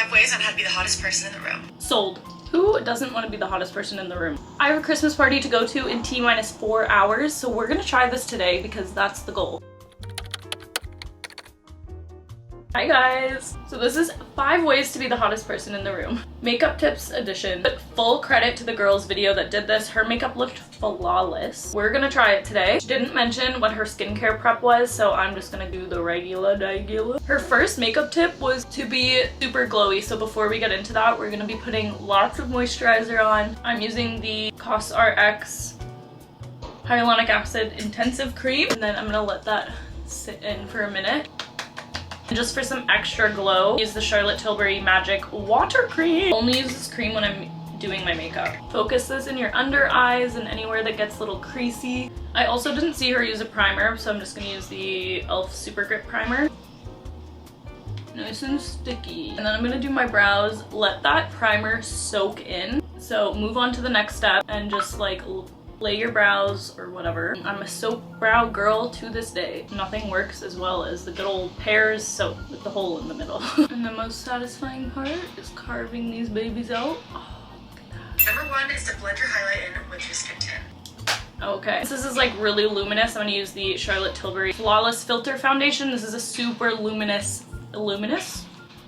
5 ways on how to be the hottest person in the room. Sold. Who doesn't want to be the hottest person in the room? I have a Christmas party to go to in T-minus 4 hours, so we're gonna try this today because that's the goal. Hi guys! So this is 5 ways to be the hottest person in the room. Makeup tips edition. But full credit to the girl's video that did this. Her makeup looked flawless. We're gonna try it today. She didn't mention what her skincare prep was, so I'm just gonna do the regular. Her first makeup tip was to be super glowy. So before we get into that, we're gonna be putting lots of moisturizer on. I'm using the COSRX Hyaluronic Acid Intensive Cream, and then I'm gonna let that sit in for a minute. Just for some extra glow, use the Charlotte Tilbury Magic Water Cream. Only use this cream when I'm doing my makeup. Focus this in your under eyes and anywhere that gets a little creasy. I also didn't see her use a primer, so I'm just gonna use the e.l.f. Super Grip Primer. Nice and sticky. And then I'm gonna do my brows, let that primer soak in. So move on to the next step and just like lay your brows or whatever. I'm a soap brow girl to this day. Nothing works as well as the good old Pears soap with the hole in the middle. And the most satisfying part is carving these babies out. Oh, look at that. Number 1 is to blend your highlight in with your skin tint. Okay, this is like really luminous. I'm gonna use the Charlotte Tilbury Flawless Filter Foundation. This is a super luminous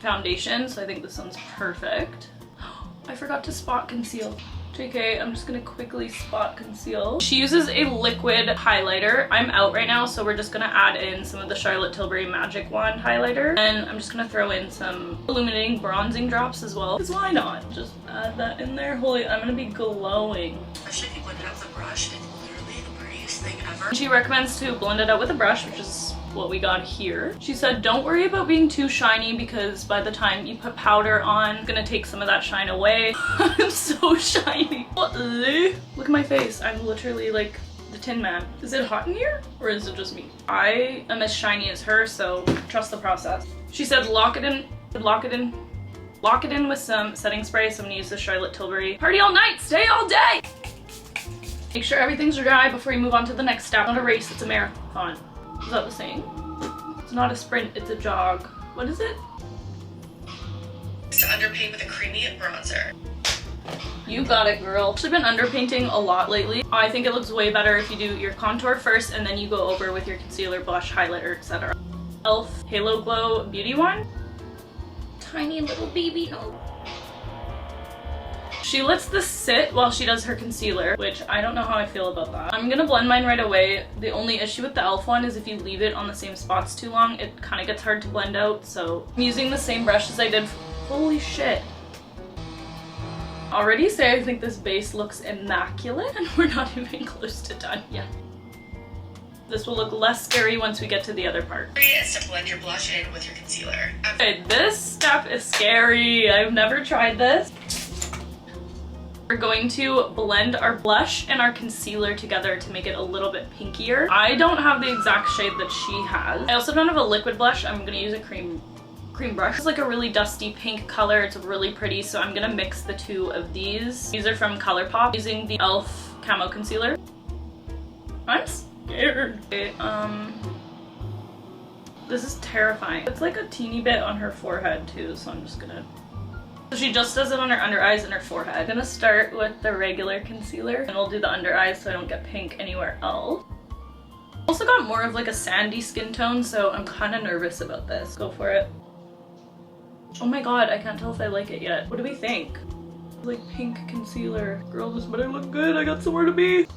foundation, so I think this one's perfect. I forgot to spot conceal. JK, I'm just gonna quickly spot conceal. She uses a liquid highlighter. I'm out right now, so we're just gonna add in some of the Charlotte Tilbury Magic Wand highlighter. And I'm just gonna throw in some illuminating bronzing drops as well. Because why not? Just add that in there. Holy, I'm gonna be glowing. Especially if you blend it out with a brush, it's literally the prettiest thing ever. She recommends to blend it out with a brush, which is what we got here. She said don't worry about being too shiny because by the time you put powder on, it's gonna take some of that shine away. I'm so shiny. Look at my face. I'm literally like the Tin Man. Is it hot in here or is it just me? I am as shiny as her, so trust the process. She said lock it in with some setting spray. So I'm gonna use the Charlotte Tilbury Party All Night, Stay All Day. Make sure everything's dry before you move on to the next step. Not a race, it's a marathon. Is that the saying? It's not a sprint, it's a jog. What is it? It's to underpaint with a creamy bronzer. You got it, girl. I've actually been underpainting a lot lately. I think it looks way better if you do your contour first and then you go over with your concealer, blush, highlighter, etc. e.l.f. Halo Glow Beauty Wand. Tiny little baby nose. She lets this sit while she does her concealer, which I don't know how I feel about that. I'm gonna blend mine right away. The only issue with the e.l.f. one is if you leave it on the same spots too long, it kind of gets hard to blend out, so I'm using the same brush as I did. Holy shit. Already say I think this base looks immaculate and we're not even close to done yet. This will look less scary once we get to the other part. 3 is to blend your blush in with your concealer. Okay, this step is scary. I've never tried this. We're going to blend our blush and our concealer together to make it a little bit pinkier. I don't have the exact shade that she has. I also don't have a liquid blush. I'm gonna use a cream brush. It's like a really dusty pink color. It's really pretty, so I'm gonna mix the two of these. These are from ColourPop, using the e.l.f. Camo Concealer. I'm scared. Okay, this is terrifying. It's like a teeny bit on her forehead too, so I'm just gonna... So she just does it on her under eyes and her forehead. I'm gonna start with the regular concealer and we'll do the under eyes so I don't get pink anywhere else. Also got more of like a sandy skin tone, so I'm kind of nervous about this. Go for it. Oh my god, I can't tell if I like it yet. What do we think? Like pink concealer. Girl, this better look good. I got somewhere to be.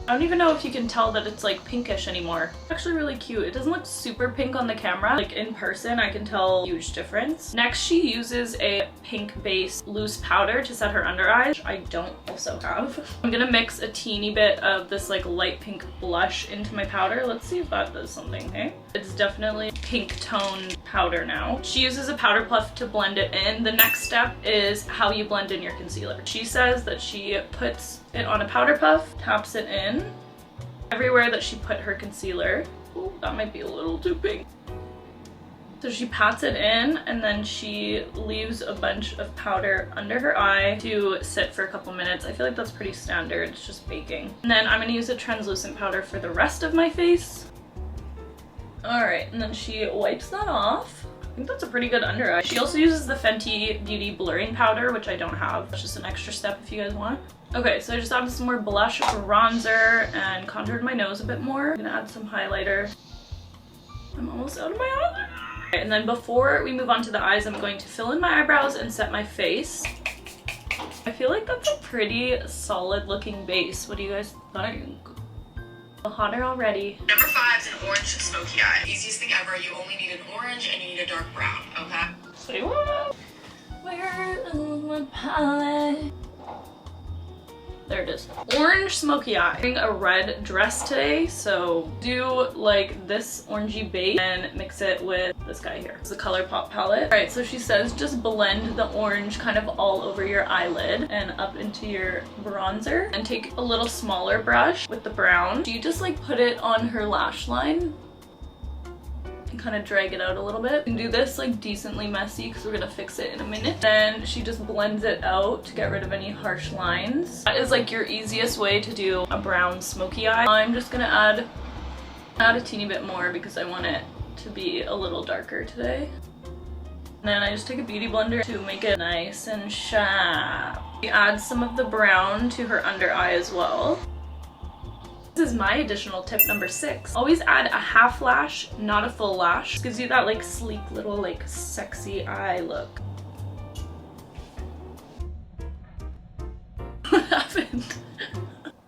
I don't even know if you can tell that it's like pinkish anymore. It's actually really cute. It doesn't look super pink on the camera. Like in person, I can tell a huge difference. Next, she uses a pink base loose powder to set her under eyes, which I don't also have. I'm gonna mix a teeny bit of this like light pink blush into my powder. Let's see if that does something, okay? It's definitely pink toned powder now. She uses a powder puff to blend it in. The next step is how you blend in your concealer. She says that she puts it on a powder puff, taps it in everywhere that she put her concealer. Ooh, that might be a little too pink. So she pats it in and then she leaves a bunch of powder under her eye to sit for a couple minutes. I feel like that's pretty standard, it's just baking. And then I'm gonna use a translucent powder for the rest of my face. All right, and then she wipes that off. think that's a pretty good under eye. She also uses the Fenty Beauty blurring powder, which I don't have. It's just an extra step if you guys want. Okay, so I just added some more blush, bronzer, and contoured my nose a bit more. I'm gonna add some highlighter. I'm almost out of my eyeliner. Okay, and then before we move on to the eyes, I'm going to fill in my eyebrows and set my face. I feel like that's a pretty solid looking base. What do you guys think? Hotter already. Number 5 is an orange smoky eye. Easiest thing ever. You only need an orange and you need a dark brown, okay? Say what? Where is my palette? There it is. Orange smoky eye. I'm wearing a red dress today, so do like this orangey base and mix it with this guy here. It's the ColourPop palette. All right, so she says just blend the orange kind of all over your eyelid and up into your bronzer, and take a little smaller brush with the brown. Do you just like put it on her lash line and kind of drag it out a little bit? You can do this like decently messy because we're gonna fix it in a minute. Then she just blends it out to get rid of any harsh lines. That is like your easiest way to do a brown smoky eye. I'm just gonna add a teeny bit more because I want it to be a little darker today. And then I just take a beauty blender to make it nice and sharp. We add some of the brown to her under eye as well. This is my additional tip number 6. Always add a half lash, not a full lash. This gives you that like sleek little like sexy eye look. What happened?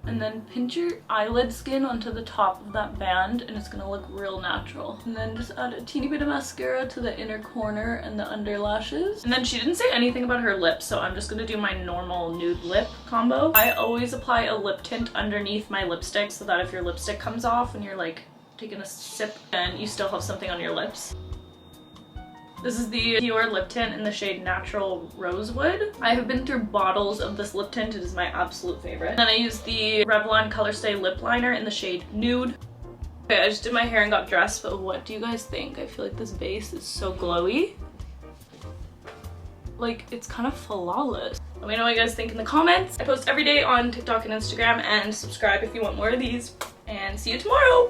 And then pinch your eyelid skin onto the top of that band and it's gonna look real natural. And then just add a teeny bit of mascara to the inner corner and the under lashes. And then she didn't say anything about her lips, so I'm just gonna do my normal nude lip combo. I always apply a lip tint underneath my lipstick so that if your lipstick comes off and you're like taking a sip, then you still have something on your lips. This is the Dior lip tint in the shade Natural Rosewood. I have been through bottles of this lip tint. It is my absolute favorite. Then I used the Revlon Color Stay lip liner in the shade Nude. Okay, I just did my hair and got dressed, but what do you guys think? I feel like this base is so glowy. Like, it's kind of flawless. Let me know what you guys think in the comments. I post every day on TikTok and Instagram, and subscribe if you want more of these. And see you tomorrow!